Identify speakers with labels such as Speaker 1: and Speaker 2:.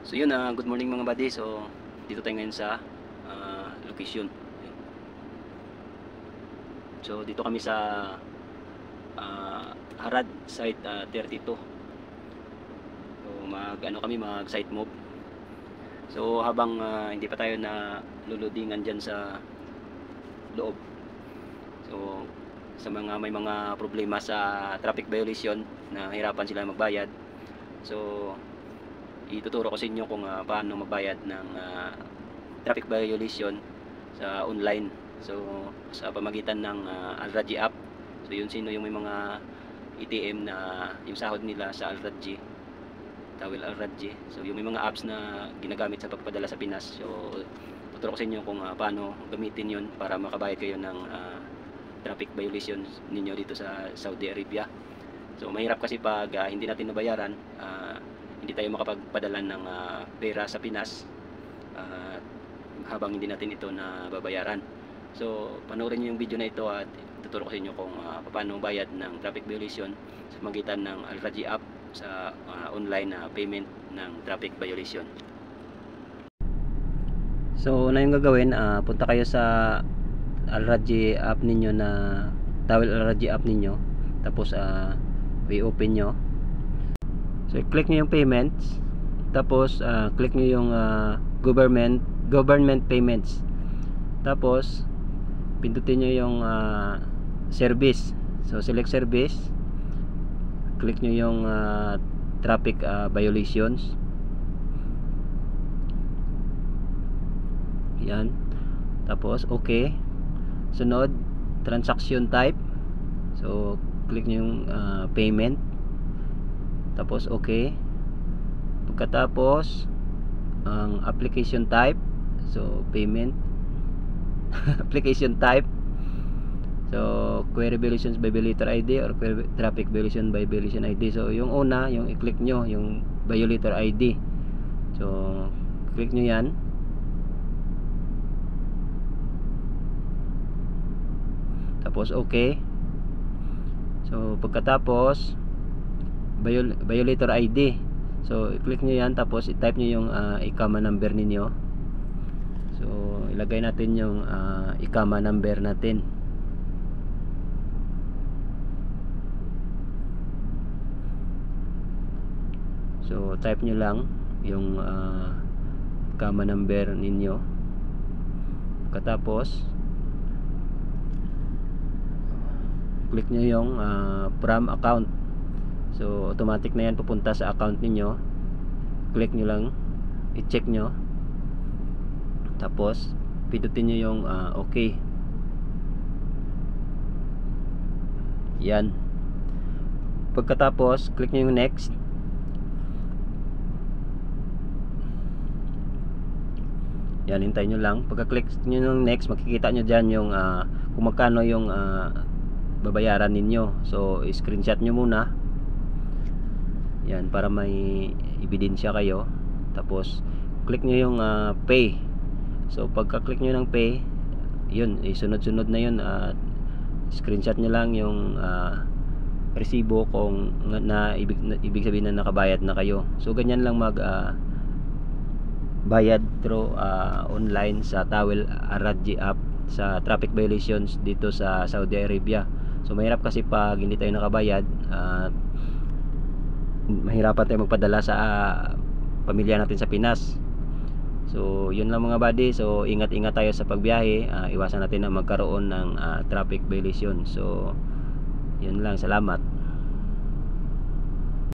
Speaker 1: So yun, good morning mga buddy. So dito tayo ngayon sa location. So dito kami sa Harad site 32. So mag site move. So habang hindi pa tayo na luludingan diyan sa loob. So sa may mga problema sa traffic violation na hirapan sila magbayad. So ituturo ko sa inyo kung paano magbayad ng traffic violation sa online. So sa pamagitan ng Al-Rajhi app. So yun, sino yung may mga ATM na yung sahod nila sa Al-Rajhi, Tawil Al-Rajhi. So yung may mga apps na ginagamit sa pagpadala sa Pinas. So tuturo ko sa inyo kung paano gamitin yun para makabayad kayo ng traffic violations ninyo dito sa Saudi Arabia. So mahirap kasi pag hindi natin nabayaran, hindi tayo makapagpadala ng pera sa Pinas habang hindi natin ito nababayaran. So panoorin niyo yung video na ito at tuturo ko sa inyo kung paano bayad ng traffic violation sa magitan ng Al-Rajhi app sa online payment ng traffic violation. So una yung gagawin, punta kayo sa Al-Rajhi app ninyo, na Tawil Al-Rajhi app ninyo, tapos i-open nyo. So click nyo yung payments, tapos click nyo yung government payments, tapos pindutin nyo yung service. So select service, click nyo yung traffic violations. Yan, tapos okay. Sunod, transaction type. So click nyo yung payment, tapos okay. Pagkatapos ang application type, so payment application type, so query violations by violator ID or traffic violation by violation ID. So yung una, yung i-click nyo yung violator ID. So click nyo yan, tapos okay. So pagkatapos violator ID, so i-click nyo yan, tapos i-type nyo yung ikama number ninyo. So ilagay natin yung ikama number natin. So type nyo lang yung ikama number ninyo. Pagkatapos click nyo yung from account. So automatic na yan pupunta sa account ninyo. Click nyo lang, i-check nyo, tapos pindutin nyo yung okay. Yan. Pagkatapos click nyo yung next. Yan, hintayin nyo lang. Pagka-click nyo yung next, makikita nyo dyan yung kung magkano yung babayaran ninyo. So screenshot nyo muna. Yan, para may ebidensya kayo. Tapos click nyo yung pay. So pagka-click nyo ng pay, yun, sunod-sunod na yun. Screenshot nyo lang yung resibo kung ibig sabihin na nakabayad na kayo. So ganyan lang mag bayad through online sa Tawil Al-Rajhi app sa traffic violations dito sa Saudi Arabia. So mahirap kasi pag hindi tayo nakabayad, mahirapan tayo magpadala sa pamilya natin sa Pinas. So yun lang mga buddy. So ingat-ingat tayo sa pagbiyahe, iwasan natin na magkaroon ng traffic violation. So yun lang, salamat.